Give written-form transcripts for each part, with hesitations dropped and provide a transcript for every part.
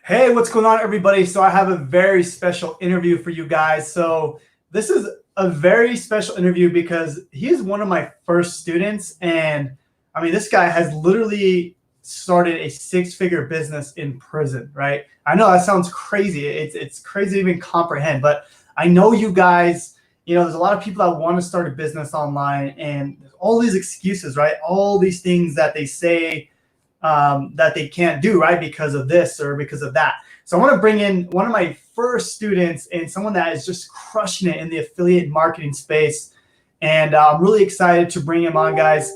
Hey, what's going on, everybody? So I have a very special interview for you guys. So this is a very special interview because he is one of my first students. And I mean, this guy has literally started a six-figure business in prison, right? I know that sounds crazy. It's crazy to even comprehend, but I know you guys, there's a lot of people that want to start a business online and there's all these excuses, right? All these things that they say that they can't do, right? Because of this or because of that. So I want to bring in one of my first students and someone that is just crushing it in the affiliate marketing space. And I'm really excited to bring him on, guys.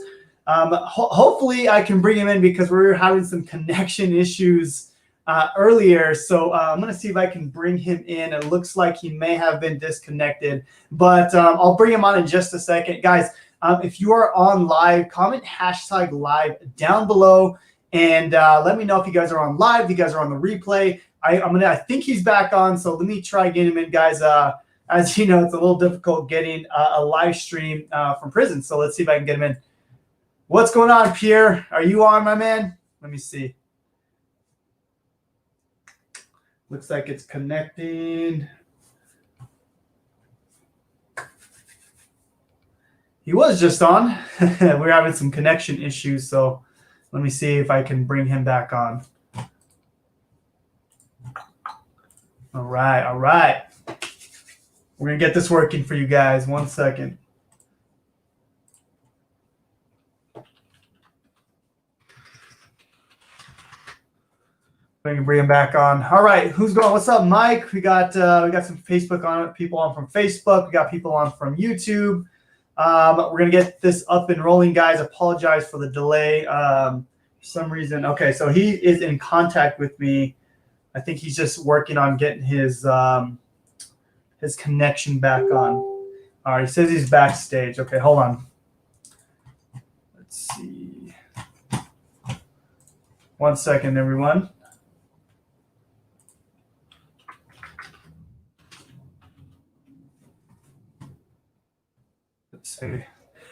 Hopefully I can bring him in because we were having some connection issues earlier. So I'm going to see if I can bring him in. It looks like he may have been disconnected, but I'll bring him on in just a second. Guys, if you are on live, comment #live down below. And let me know if you guys are on live, if you guys are on the replay. I think he's back on, so let me try getting him in, guys. As you know, it's a little difficult getting a live stream from prison, so let's see if I can get him in. What's going on, Pierre? Are you on, my man? Let me see. Looks like it's connecting. He was just on. We're having some connection issues, so let me see if I can bring him back on. All right. We're going to get this working for you guys. 1 second. We can bring him back on. All right, who's going? What's up, Mike? We got some Facebook people on from Facebook. We got people on from YouTube. We're going to get this up and rolling, guys. Apologize for the delay. For some reason. Okay, so he is in contact with me. I think he's just working on getting his connection back on. All right, he says he's backstage. Okay, hold on. Let's see. 1 second, everyone. Let's see.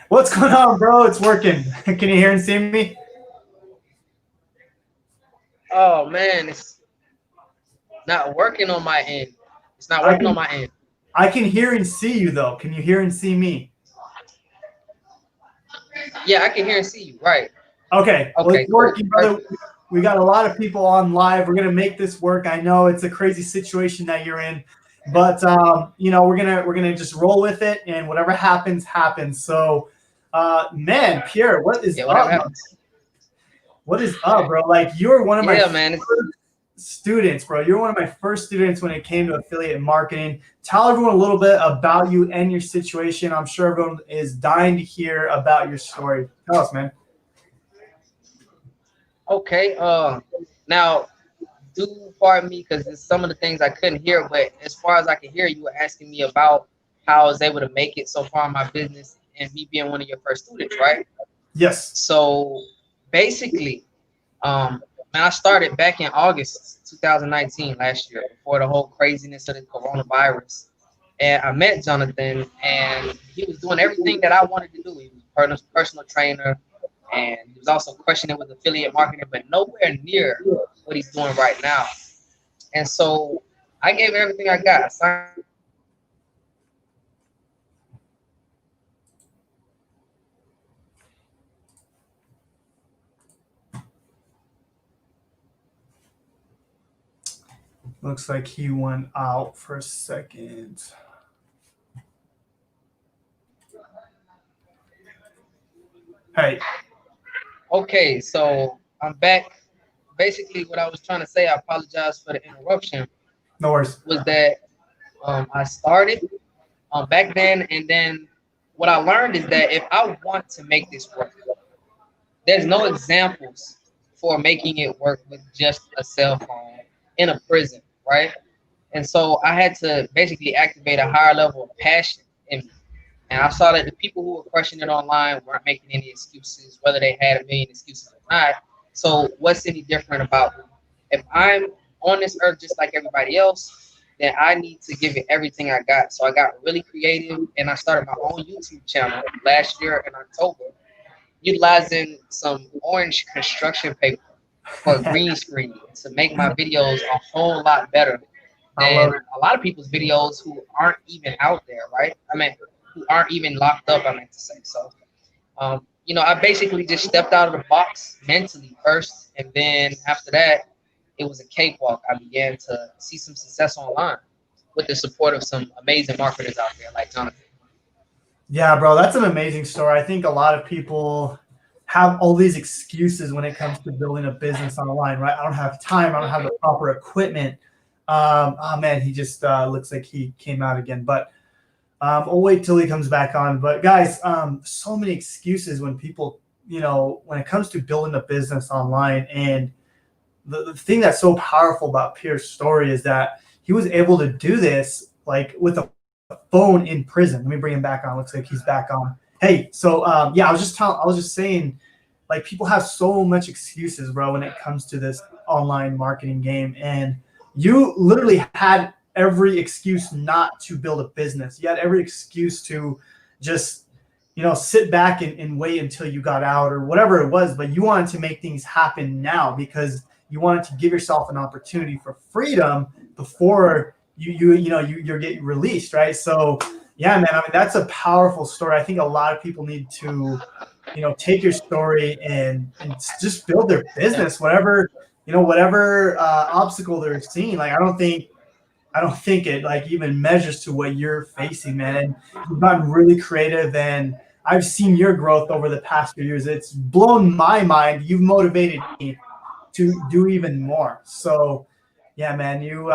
What's going on, bro? It's working. Can you hear and see me? Oh man, it's not working on my end. It's not working on my end. I can hear and see you though. Can you hear and see me? Yeah, I can hear and see you. Right. Okay. Well, Okay. it's working, brother. We got a lot of people on live. We're gonna make this work. I know it's a crazy situation that you're in, but we're gonna just roll with it, and whatever happens, happens. So, man, Pierre, what is up? What is up, bro? Like, you're one of my first students, bro. You're one of my first students when it came to affiliate marketing. Tell everyone a little bit about you and your situation. I'm sure everyone is dying to hear about your story. Tell us, man. Okay. Now, do pardon me because it's some of the things I couldn't hear, but as far as I can hear, you were asking me about how I was able to make it so far in my business and me being one of your first students, right? Yes. So basically, I started back in August 2019, last year, before the whole craziness of the coronavirus. And I met Jonathan, and he was doing everything that I wanted to do. He was a personal trainer, and he was also crushing it with affiliate marketing, but nowhere near what he's doing right now. And so I gave everything I got. I signed Looks like he went out for a second. Hey. Okay, so I'm back. Basically, what I was trying to say, I apologize for the interruption. No worries. Was that I started back then, and then what I learned is that if I want to make this work, there's no examples for making it work with just a cell phone in a prison, right? And so I had to basically activate a higher level of passion in me. And I saw that the people who were crushing it online weren't making any excuses, whether they had a million excuses or not. So what's any different about me? If I'm on this earth just like everybody else, then I need to give it everything I got. So I got really creative, and I started my own YouTube channel last year in October, utilizing some orange construction paper. for a green screen to make my videos a whole lot better I love than it. a lot of people's videos who aren't even out there, right? I mean, who aren't even locked up, I meant to say. So, I basically just stepped out of the box mentally first, and then after that, it was a cakewalk. I began to see some success online with the support of some amazing marketers out there like Jonathan. Yeah, bro, that's an amazing story. I think a lot of people have all these excuses when it comes to building a business online, right? I don't have time. I don't have the proper equipment. Oh man, he just looks like he came out again. But I'll wait till he comes back on. But guys, so many excuses when people, when it comes to building a business online. And the thing that's so powerful about Pierre's story is that he was able to do this like with a phone in prison. Let me bring him back on. Looks like he's back on. Hey, so yeah, I was just saying, like people have so much excuses, bro, when it comes to this online marketing game, and you literally had every excuse not to build a business. You had every excuse to just sit back and wait until you got out or whatever it was, but you wanted to make things happen now because you wanted to give yourself an opportunity for freedom before you're getting released, right? So yeah, man, I mean that's a powerful story. I think a lot of people need to take your story and just build their business, whatever obstacle they're seeing. Like I don't think it like even measures to what you're facing, man. And you've gotten really creative, and I've seen your growth over the past few years. It's blown my mind. You've motivated me to do even more. So, yeah, man, you're.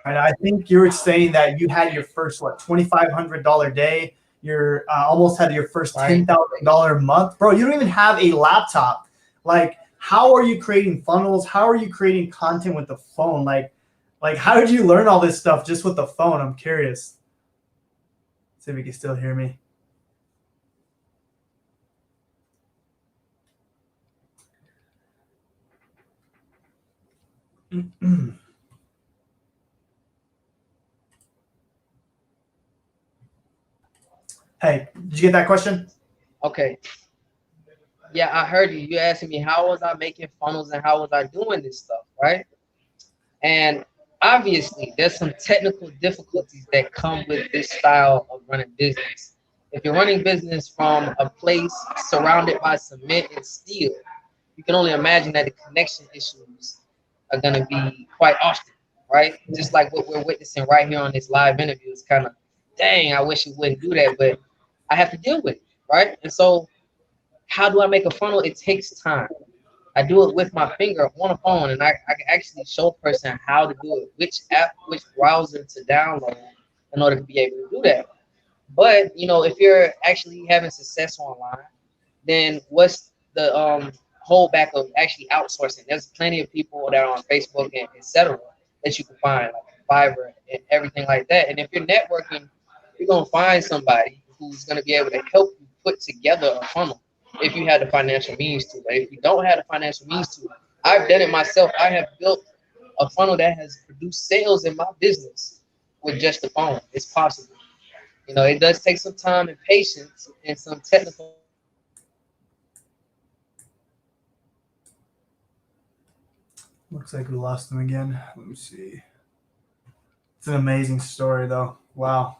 And I think you were saying that you had your first $2,500 day. You're almost had your first Right. $10,000 month, bro. You don't even have a laptop. Like, how are you creating funnels? How are you creating content with the phone? Like, how did you learn all this stuff just with the phone? I'm curious. See if you can still hear me. Hey, did you get that question? Okay. Yeah, I heard you. You asking me how was I making funnels and how was I doing this stuff, right? And obviously, there's some technical difficulties that come with this style of running business. If you're running business from a place surrounded by cement and steel, you can only imagine that the connection issues are going to be quite often, right? Just like what we're witnessing right here on this live interview. It's kind of, dang, I wish you wouldn't do that, but I have to deal with it, right? And so, how do I make a funnel? It takes time. I do it with my finger on a phone, and I can actually show a person how to do it, which app, which browser to download in order to be able to do that. But if you're actually having success online, then what's the holdback of actually outsourcing? There's plenty of people that are on Facebook and etc. that you can find, like Fiverr and everything like that. And if you're networking, you're gonna find somebody who's gonna be able to help you put together a funnel if you have the financial means to. But if you don't have the financial means to, I've done it myself. I have built a funnel that has produced sales in my business with just the phone. It's possible. It does take some time and patience and some technical. Looks like we lost him again. Let me see. It's an amazing story, though. Wow.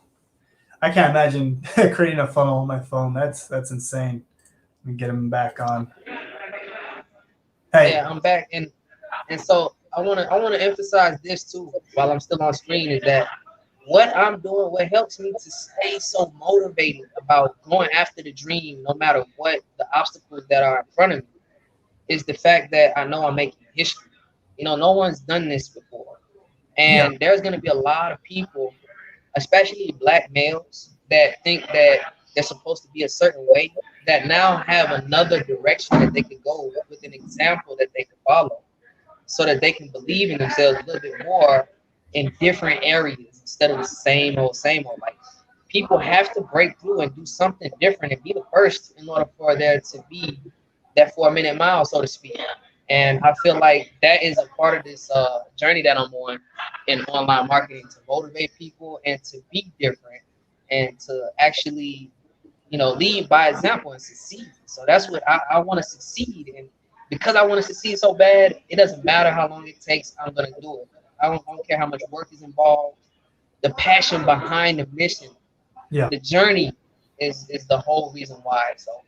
I can't imagine creating a funnel on my phone. That's insane. Let me get him back on. Hey, Yeah, I'm back, and so I wanna emphasize this too while I'm still on screen is that what I'm doing, what helps me to stay so motivated about going after the dream, no matter what the obstacles that are in front of me, is the fact that I know I'm making history. No one's done this before, yeah, and there's gonna be a lot of people, especially black males, that think that they're supposed to be a certain way, that now have another direction that they could go with an example that they could follow so that they can believe in themselves a little bit more in different areas instead of the same old. Like people have to break through and do something different and be the first in order for there to be that 4 minute mile, so to speak. And I feel like that is a part of this journey that I'm on in online marketing to motivate people and to be different and to actually lead by example and succeed. So that's what I want to succeed because I want to succeed so bad, it doesn't matter how long it takes. I'm gonna do it. I don't care how much work is involved. The passion behind the mission, Yeah. the journey is the whole reason why. So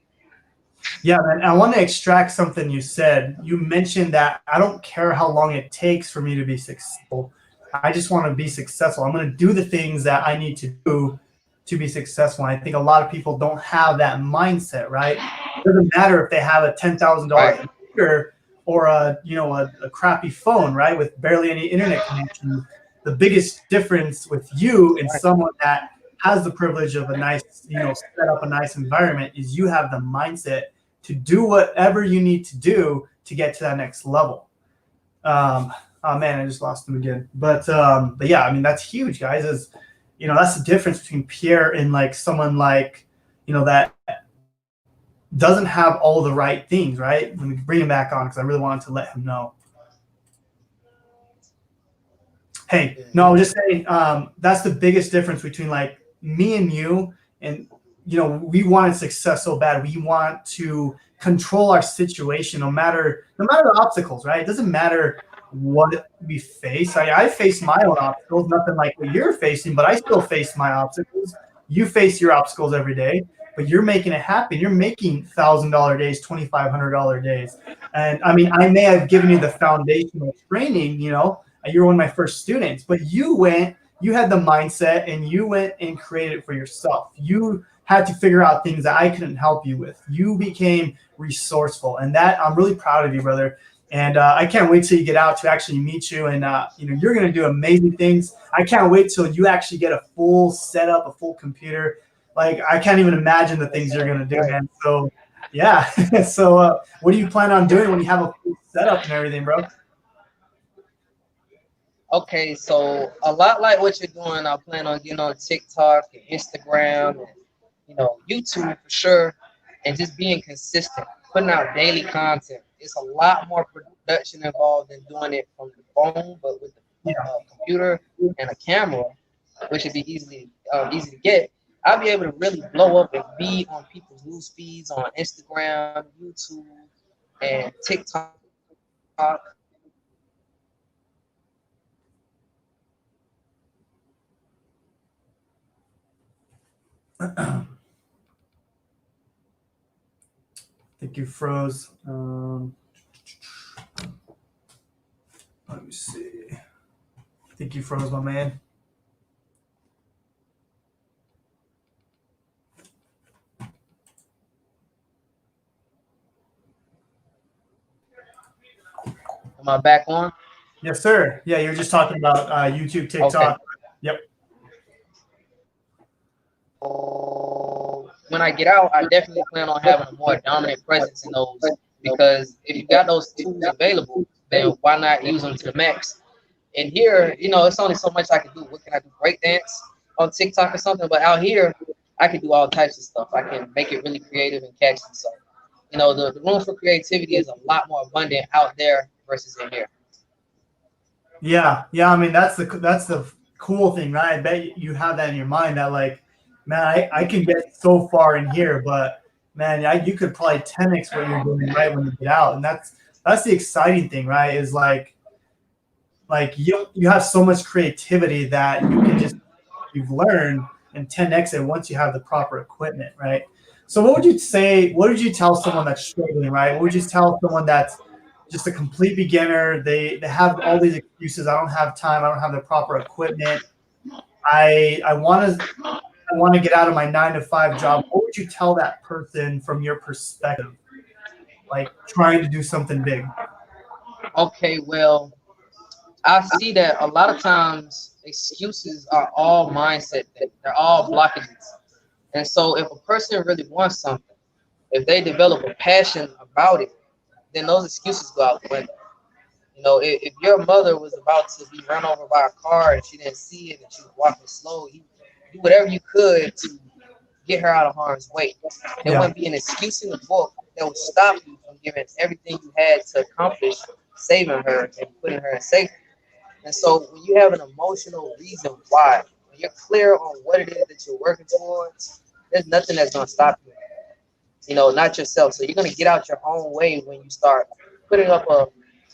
Yeah, man. I want to extract something you said. You mentioned that I don't care how long it takes for me to be successful. I just want to be successful. I'm going to do the things that I need to do to be successful. And I think a lot of people don't have that mindset, right? It doesn't matter if they have a $10,000 right, computer or a crappy phone, right, with barely any internet connection. The biggest difference with you and right, someone that has the privilege of a nice, set up a nice environment is you have the mindset to do whatever you need to do to get to that next level. Oh man, I just lost him again. But yeah, I mean that's huge, guys. That's the difference between Pierre and like someone like that doesn't have all the right things, right? Let me bring him back on because I really wanted to let him know. Hey, no, I was just saying that's the biggest difference between like me and you. And we wanted success so bad. We want to control our situation no matter the obstacles, right? It doesn't matter what we face. I face my own obstacles, nothing like what you're facing, but I still face my obstacles. You face your obstacles every day, but you're making it happen. You're making $1,000 days, $2,500 days. And I mean, I may have given you the foundational training, you're one of my first students, but you had the mindset and you went and created it for yourself. You had to figure out things that I couldn't help you with. You became resourceful, and that I'm really proud of you, brother. And I can't wait till you get out to actually meet you. And you're going to do amazing things. I can't wait till you actually get a full setup, a full computer. Like I can't even imagine the things you're going to do, man. So yeah. So what do you plan on doing when you have a full setup and everything, bro? okay. So a lot like what you're doing, I plan on getting on TikTok and Instagram and YouTube for sure, and just being consistent, putting out daily content. It's a lot more production involved than doing it from the phone, but with the Yeah. computer and a camera, which would be easy to get. I'll be able to really blow up and be on people's news feeds on Instagram, YouTube, and TikTok. I think you froze. Let me see. I think you froze, my man. Am I back on? Yes, sir. Yeah, you're just talking about YouTube, TikTok. Okay. Yep. When I get out, I definitely plan on having a more dominant presence in those, because if you got those tools available, then why not use them to the max? And here, it's only so much I can do. What can I do? Break dance on TikTok or something? But out here, I can do all types of stuff. I can make it really creative and catchy. So, the room for creativity is a lot more abundant out there versus in here. Yeah, yeah. I mean, that's the cool thing, right? I bet you have that in your mind that like, man, I can get so far in here, but man, you could probably 10x what you're doing right when you get out, and that's the exciting thing, right? Is like you have so much creativity that you've learned and 10x it once you have the proper equipment, right? So what would you say? What would you tell someone that's struggling, right? What would you tell someone that's just a complete beginner? They have all these excuses. I don't have time. I don't have the proper equipment. I want to get out of my 9 to 5 job. What would you tell that person from your perspective, like trying to do something big? Okay, well, I see that a lot of times excuses are all mindset things. They're all blockages. And so if a person really wants something, if they develop a passion about it, then those excuses go out the window. If your mother was about to be run over by a car and she didn't see it and she was walking slow, you do whatever you could to get her out of harm's way. There Yeah, wouldn't be an excuse in the book that would stop you from giving everything you had to accomplish saving her and putting her in safety. And so when you have an emotional reason why, when you're clear on what it is that you're working towards, there's nothing that's gonna stop you. Not yourself. So you're gonna get out your own way when you start putting up a,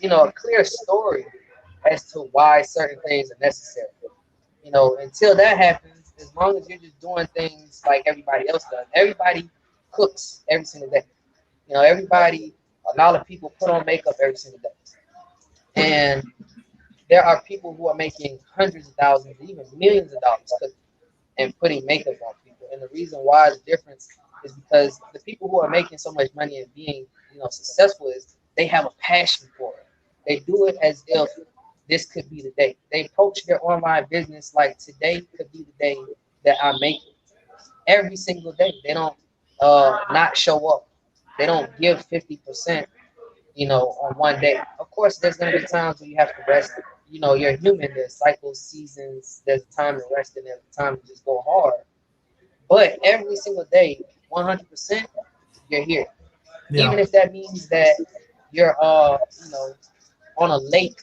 a clear story as to why certain things are necessary. Until that happens, as long as you're just doing things like everybody else does, everybody cooks every single day. A lot of people put on makeup every single day. And there are people who are making hundreds of thousands, even millions of dollars cooking and putting makeup on people. And the reason why the difference is because the people who are making so much money and being, successful is they have a passion for it. They do it as if this could be the day. They approach their online business like today could be the day that I make it. Every single day. They don't not show up. They don't give 50%, on one day. Of course, there's going to be times when you have to rest. You're human. There's cycles, seasons. There's a time to rest and there's a time to just go hard. But every single day, 100%, you're here. Yeah. Even if that means that you're, on a lake,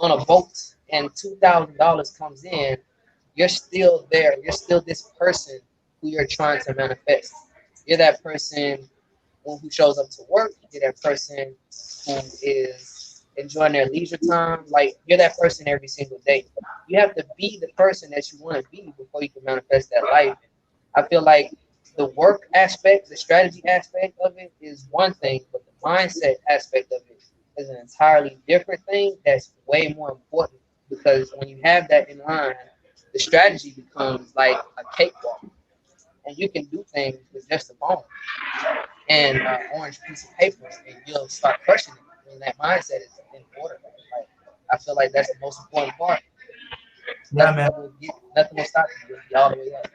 on a boat, and $2,000 comes in, you're still there. You're still this person who you're trying to manifest. You're that person who shows up to work. You're that person who is enjoying their leisure time. Like, you're that person every single day. You have to be the person that you want to be before you can manifest that life. I feel like the work aspect, the strategy aspect of it is one thing, but the mindset aspect of it is an entirely different thing that's way more important, because when you have that in mind, the strategy becomes like a cakewalk, and you can do things with just a phone and an orange piece of paper, and you'll start crushing it when that mindset is in order. Like, I feel like that's the most important part. Yeah, man. Nothing will stop you. You'll be all the way up.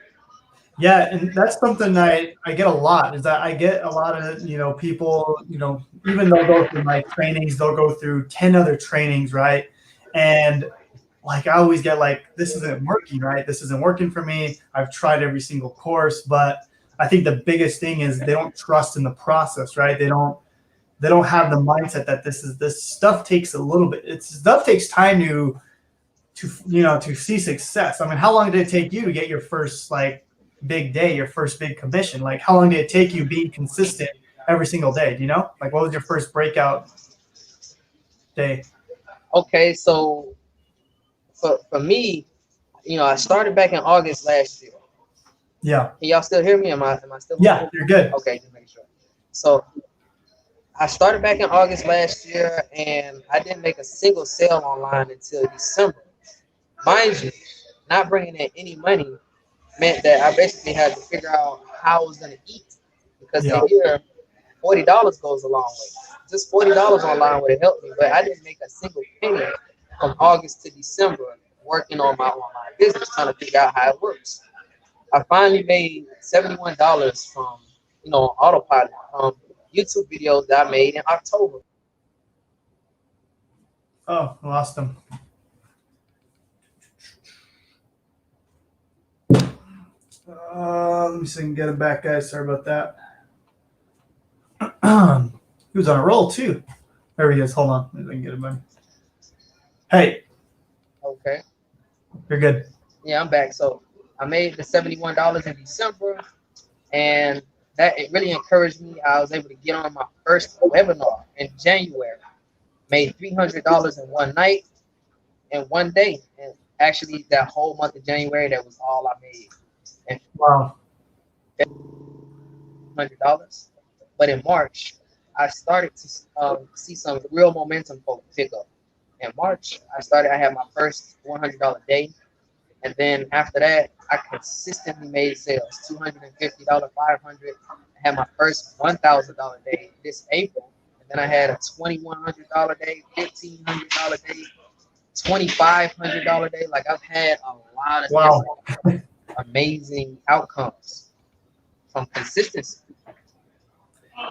Yeah, and that's something I get a lot, is that I get a lot of, people, even they'll go through my trainings, they'll go through 10 other trainings, right? And like, I always get like, this isn't working, right? This isn't working for me. I've tried every single course, but I think the biggest thing is they don't trust in the process, right? They don't have the mindset that this stuff takes a little bit. Stuff takes time to see success. I mean, how long did it take you to get your first big day, your first big commission? Like, how long did it take you being consistent every single day? Like, what was your first breakout day? Okay, so for me, I started back in August last year. Yeah. Can y'all still hear me? Am I still? Yeah, you're good. Okay, just making sure. So I started back in August last year, and I didn't make a single sale online until December. Mind you, not bringing in any money meant that I basically had to figure out how I was going to eat, because here $40 goes a long way. Just $40 online would have helped me, but I didn't make a single penny from August to December working on my online business, trying to figure out how it works. I finally made $71 from, autopilot from YouTube videos that I made in October. Oh, I lost them. Let me see if I can get him back, guys. Sorry about that. He was on a roll too. There he is. Hold on. Maybe I can get him back. Hey. Okay. You're good. Yeah, I'm back. So I made the $71 in December, and it really encouraged me. I was able to get on my first webinar in January. Made $300 in one night and one day. And actually, that whole month of January, that was all I made. And wow. $100. But in March, I started to see some real momentum pick up. In March, I had my first $100 day. And then after that, I consistently made sales, $250, $500. I had my first $1,000 day this April. And then I had a $2,100 day, $1,500 day, $2,500 day. Like, I've had a lot of amazing outcomes from consistency.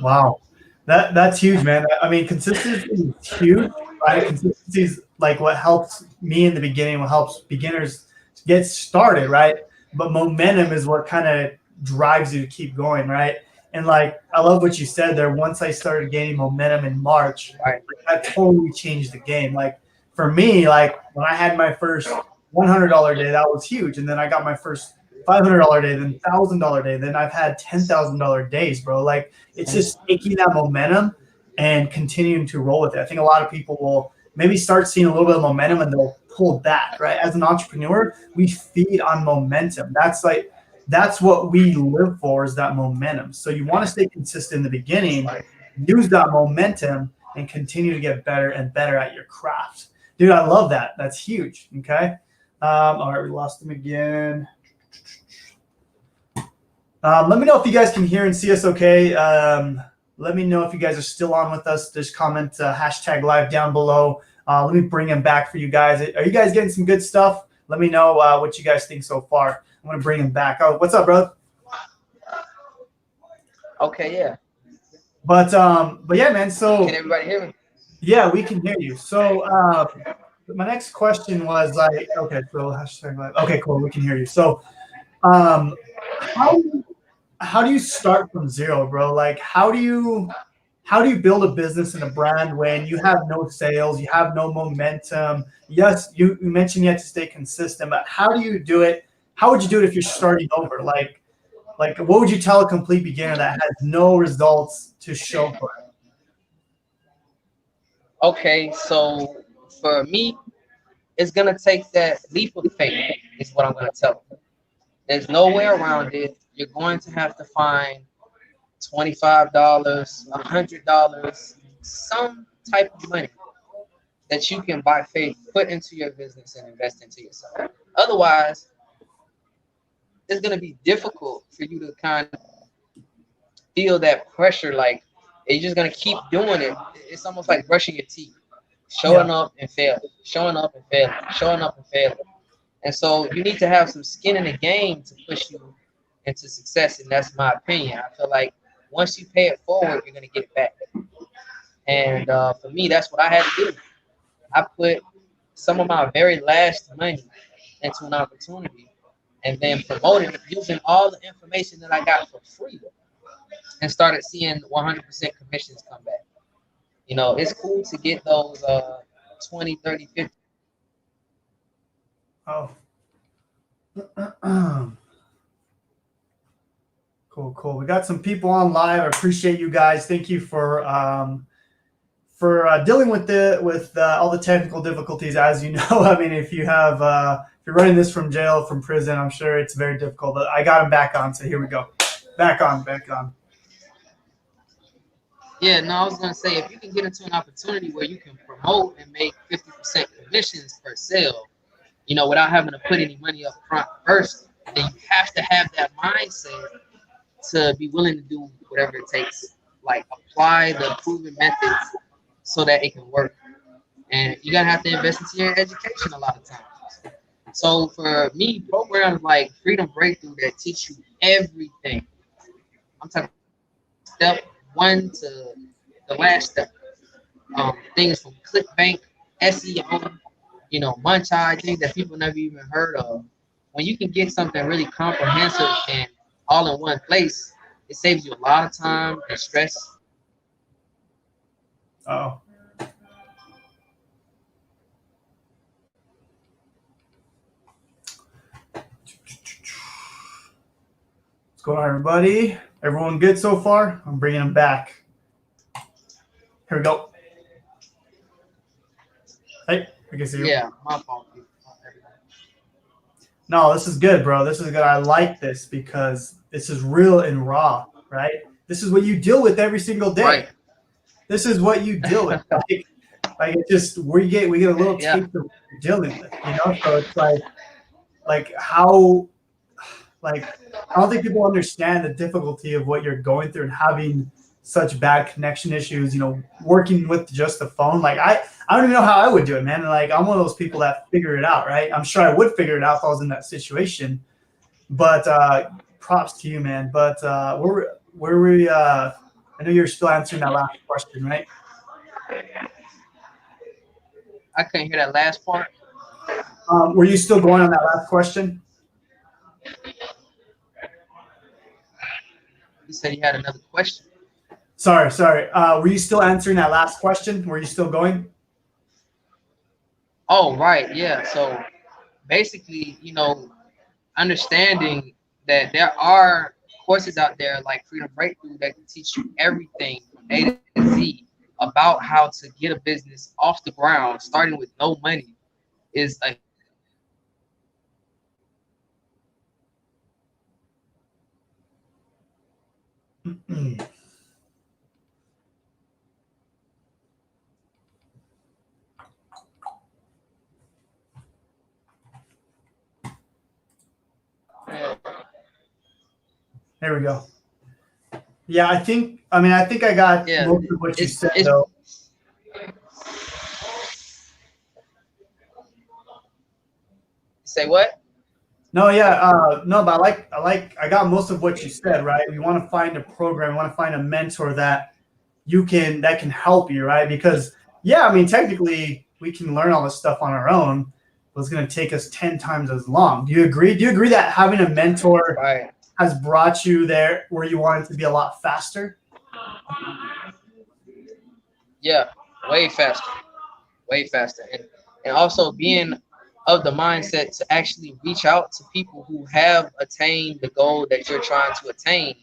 Wow. That's huge, man. I mean, consistency is huge, right? Consistency is like what helps me in the beginning, what helps beginners get started, right? But momentum is what kind of drives you to keep going, right? And like, I love what you said there. Once I started gaining momentum in March, right, that totally changed the game. Like, for me, like, when I had my first $100 day, that was huge. And then I got my first $500 day, then $1,000 day. Then I've had $10,000 days, bro. Like, it's just taking that momentum and continuing to roll with it. I think a lot of people will maybe start seeing a little bit of momentum and they'll pull back, right? As an entrepreneur, we feed on momentum. That's what we live for, is that momentum. So you want to stay consistent in the beginning, use that momentum, and continue to get better and better at your craft. Dude, I love that. That's huge. Okay. All right, we lost him again. Let me know if you guys can hear and see us okay. Let me know if you guys are still on with us. Just comment hashtag live down below. Let me bring him back for you guys. Are you guys getting some good stuff? Let me know what you guys think so far. I'm going to bring him back. Oh, what's up, bro? Okay, yeah. But yeah, man. So can everybody hear me? Yeah, we can hear you. So my next question was like, okay, so hashtag live. Okay, cool. We can hear you. So how do you start from zero, bro? Like how do you build a business and a brand when you have no sales, you have no momentum? Yes, you mentioned you have to stay consistent, but how do you do it? How would you do it if you're starting over? Like what would you tell a complete beginner that has no results to show for it? Okay, so for me, it's gonna take that leap of faith, is what I'm gonna tell them. There's no way around it. You're going to have to find $25, $100, some type of money that you can, by faith, put into your business and invest into yourself. Otherwise, it's going to be difficult for you to kind of feel that pressure. Like, you're just going to keep doing it. It's almost like brushing your teeth, showing up and failing, showing up and failing, showing up and failing. And so you need to have some skin in the game to push you into success. And that's my opinion. I feel like once you pay it forward, you're going to get it back. And for me, that's what I had to do. I put some of my very last money into an opportunity and then promoted it using all the information that I got for free and started seeing 100% commissions come back. You know, it's cool to get those 20, 30, 50. Oh. Cool. We got some people on live. I appreciate you guys. Thank you for dealing with all the technical difficulties. As you know, I mean, if you're running this from jail, from prison, I'm sure it's very difficult. But I got him back on, so here we go. Back on. Yeah, no, I was gonna say, if you can get into an opportunity where you can promote and make 50% commissions per sale, you know, without having to put any money up front first, then you have to have that mindset to be willing to do whatever it takes. Like, apply the proven methods so that it can work. And you gotta have to invest into your education a lot of times. So for me, programs like Freedom Breakthrough that teach you everything. I'm talking step one to the last step. Things from ClickBank, SEO, you know, Munch Eye, things that people never even heard of. When you can get something really comprehensive and all in one place, it saves you a lot of time and stress. Oh. What's going on, everybody? Everyone good so far? I'm bringing them back. Here we go. Hey, I guess you. Yeah, my fault. No, this is good, bro. This is good. I like this because this is real and raw, right? This is what you deal with every single day. Right. This is what you deal with. Like it just we get a little taste of what you're dealing with, you know. So it's like how I don't think people understand the difficulty of what you're going through and having such bad connection issues, you know, working with just the phone. Like I don't even know how I would do it, man. Like I'm one of those people that figure it out, right? I'm sure I would figure it out if I was in that situation. But props to you, man. But where we I know you're still answering that last question, right? I couldn't hear that last part. Were you still going on that last question? You said you had another question. Sorry. Were you still answering that last question? Were you still going? Oh, right. Yeah. So basically, you know, understanding that there are courses out there like Freedom Breakthrough that can teach you everything from A to Z about how to get a business off the ground, starting with no money, is a There we go. Yeah, I think I got yeah. most of what you said It's though. say what? No, yeah, no, but I got most of what you said, right? We want to find a program, we want to find a mentor that can help you, right? Because yeah, I mean, technically we can learn all this stuff on our own, but it's going to take us 10 times as long. Do you agree? Do you agree that having a mentor Right. has brought you there where you want it to be a lot faster? Yeah, way faster, way faster, and also being of the mindset to actually reach out to people who have attained the goal that you're trying to attain.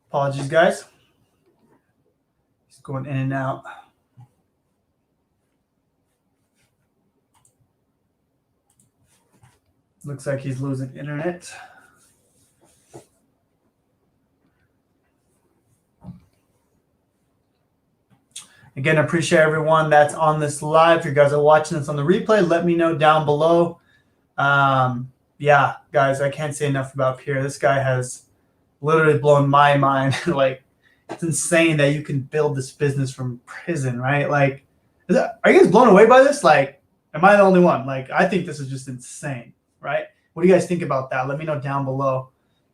Apologies, guys. Just going in and out. Looks like he's losing internet. Again, I appreciate everyone that's on this live. If you guys are watching this on the replay, let me know down below. Yeah, guys, I can't say enough about Pierre. This guy has literally blown my mind. Like, it's insane that you can build this business from prison, right? Like, are you guys blown away by this? Like, am I the only one? Like, I think this is just insane, right? What do you guys think about that? Let me know down below.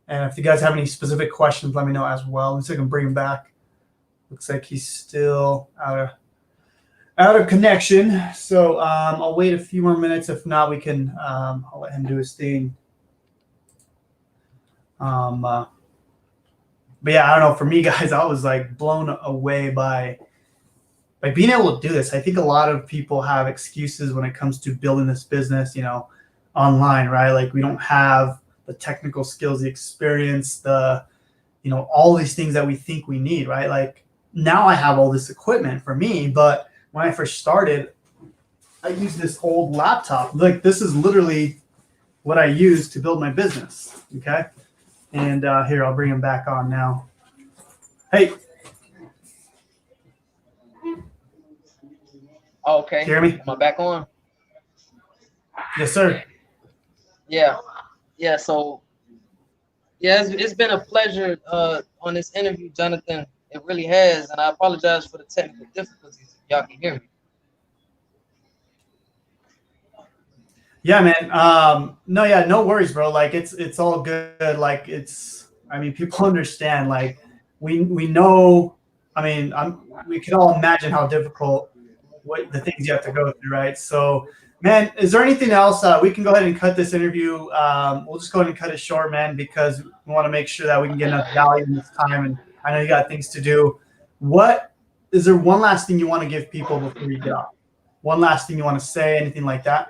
And if you guys have any specific questions, let me know as well. Let's see if I can bring him back. Looks like he's still out of connection. So I'll wait a few more minutes. If not, we can I'll let him do his thing. But yeah, I don't know. For me, guys, I was like blown away by being able to do this. I think a lot of people have excuses when it comes to building this business, online, right? Like we don't have the technical skills, the experience, all these things that we think we need, right? Like now I have all this equipment for me, but when I first started, I used this old laptop. Like this is literally what I use to build my business. Okay. And here, I'll bring him back on now. Hey. Oh, okay. Hear me? Am I back on? Yes, sir. Yeah. Yeah. So, yeah, it's been a pleasure on this interview, Jonathan. It really has. And I apologize for the technical difficulties. Y'all can hear me. Yeah, man. No, yeah, no worries, bro. Like it's all good. Like people understand. Like we know. We can all imagine how difficult what the things you have to go through, right? So, man, is there anything else? We can go ahead and cut this interview. We'll just go ahead and cut it short, man, because we want to make sure that we can get enough value in this time. And I know you got things to do. What is there? One last thing you want to give people before you get off? One last thing you want to say? Anything like that?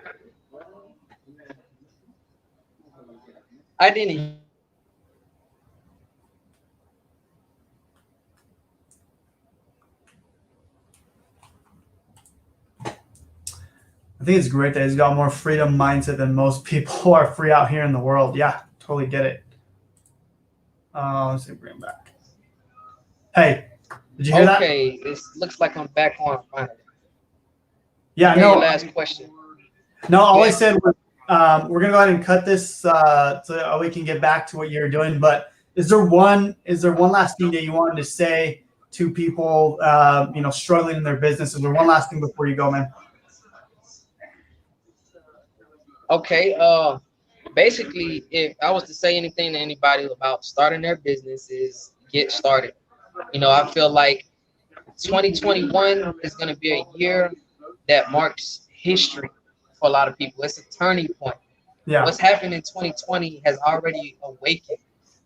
I didn't. I think it's great that he's got more freedom mindset than most people who are free out here in the world. Yeah, totally get it. Let's see, bring him back. Hey, did you hear that? Okay, it looks like I'm back on finally. Yeah, Your no. last question. No, all I said was we're gonna go ahead and cut this so we can get back to what you're doing. But is there one last thing that you wanted to say to people, struggling in their business? Is there one last thing before you go, man? Okay. Basically, if I was to say anything to anybody about starting their business, is get started. I feel like 2021 is going to be a year that marks history for a lot of people. It's a turning point. Yeah. What's happened in 2020 has already awakened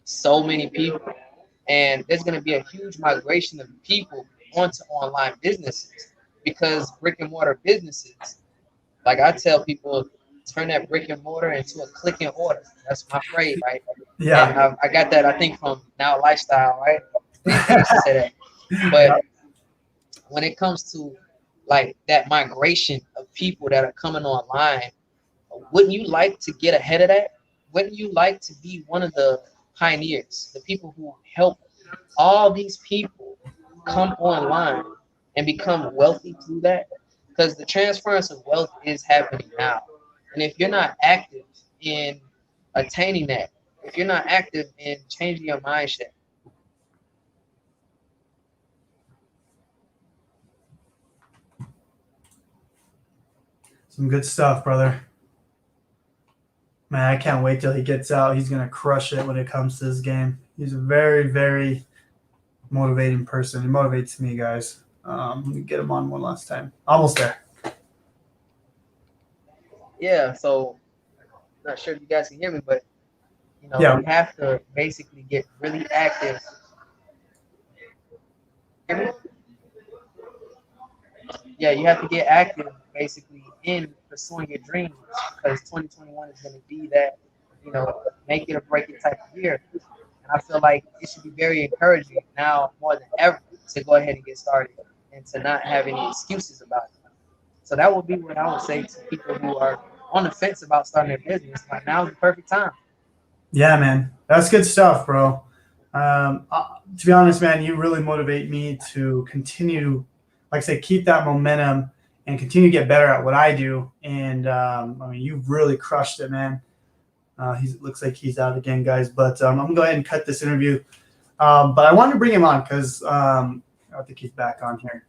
so many people. And there's going to be a huge migration of people onto online businesses because brick and mortar businesses, like I tell people, turn that brick and mortar into a click and order. That's my phrase, right? And Yeah. I got that, I think, from Now Lifestyle, right? They used to say that. Yeah. But when it comes to like that migration of people that are coming online, wouldn't you like to get ahead of that? Wouldn't you like to be one of the pioneers, the people who help all these people come online and become wealthy through that? Because the transference of wealth is happening now. And if you're not active in attaining that, if you're not active in changing your mindset, Some good stuff, brother. Man, I can't wait till he gets out. He's gonna crush it when it comes to this game. He's a very, very motivating person. He motivates me, guys. Let me get him on one last time. Almost there. yeah. So not sure if you guys can hear me, but Yeah. you have to basically get really active. Hear me? Yeah, you have to get active basically in pursuing your dreams because 2021 is going to be that, make it or break it type of year. And I feel like it should be very encouraging now more than ever to go ahead and get started and to not have any excuses about it. So that would be what I would say to people who are on the fence about starting their business. Like now is the perfect time. Yeah, man. That's good stuff, bro. To be honest, man, you really motivate me to continue, like I say, keep that momentum and continue to get better at what I do. And I mean, you've really crushed it, man. He looks like he's out again, guys. But I'm gonna go ahead and cut this interview. But I wanted to bring him on because I think he's back on here.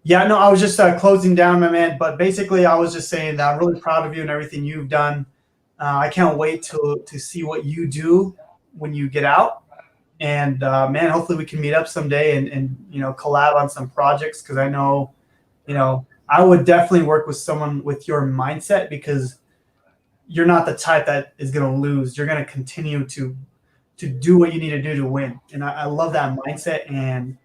Yeah, no, I was just closing down, my man. But basically, I was just saying that I'm really proud of you and everything you've done. I can't wait to see what you do when you get out. And man, hopefully we can meet up someday and collab on some projects because I know, I would definitely work with someone with your mindset because you're not the type that is going to lose. You're going to continue to do what you need to do to win. And I love that mindset, and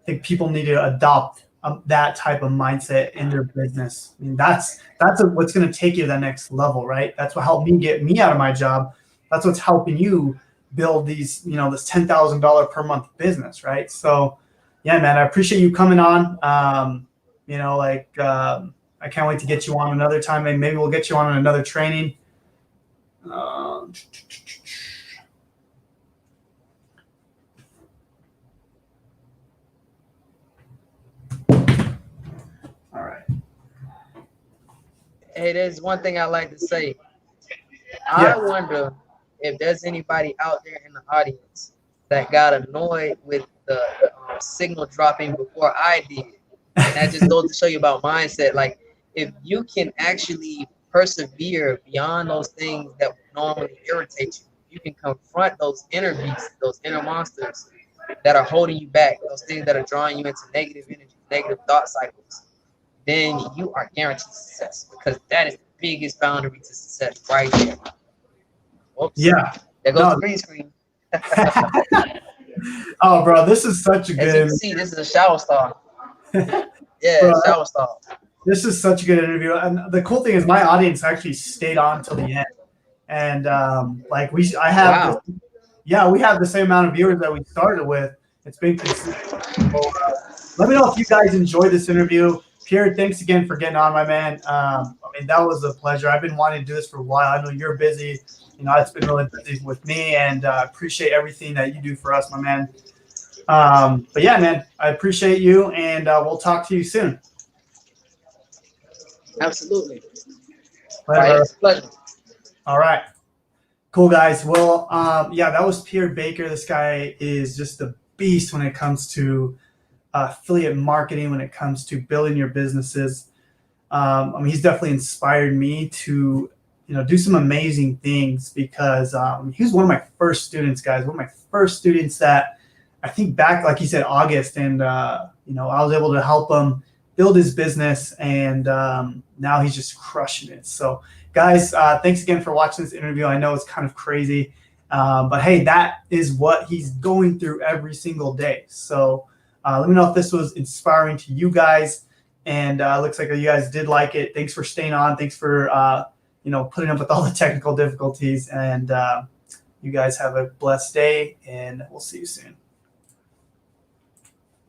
I think people need to adopt that type of mindset in their business. I mean, that's what's going to take you to the next level, right? That's what helped me get me out of my job. That's what's helping you build these, this $10,000 per month business, right? So, yeah, man, I appreciate you coming on. I can't wait to get you on another time, and maybe we'll get you on another training. All right. Hey, there's one thing I like to say. Yeah. I wonder if there's anybody out there in the audience that got annoyed with the signal dropping before I did. And that just goes to show you about mindset. Like, if you can actually persevere beyond those things that would normally irritate you, you can confront those inner beasts, those inner monsters that are holding you back, those things that are drawing you into negative energy, negative thought cycles, then you are guaranteed success because that is the biggest boundary to success right there. Whoops. Yeah. There goes the green screen. Oh, bro, this is such a As you good. can see, this is a shower stall. Yeah, Bro, shower stall. this is such a good interview, and the cool thing is my audience actually stayed on till the end, and I have, Wow. we have the same amount of viewers that we started with. It's been consistent. So, let me know if you guys enjoyed this interview. Pierre, thanks again for getting on, my man. I mean, that was a pleasure. I've been wanting to do this for a while. I know you're busy. It's been really busy with me, and appreciate everything that you do for us, my man. But yeah, man, I appreciate you, and we'll talk to you soon. Absolutely. Pleasure. It's a pleasure. All right. Cool, guys. Well, that was Pierre Baker. This guy is just a beast when it comes to affiliate marketing, when it comes to building your businesses. He's definitely inspired me to, do some amazing things because he was one of my first students, guys. One of my first students that I think back, like he said, August, and I was able to help him build his business, and now he's just crushing it. So, guys, thanks again for watching this interview. I know it's kind of crazy, But hey, that is what he's going through every single day. So let me know if this was inspiring to you guys. And looks like you guys did like it. Thanks for staying on. Thanks for putting up with all the technical difficulties. And you guys have a blessed day, and we'll see you soon.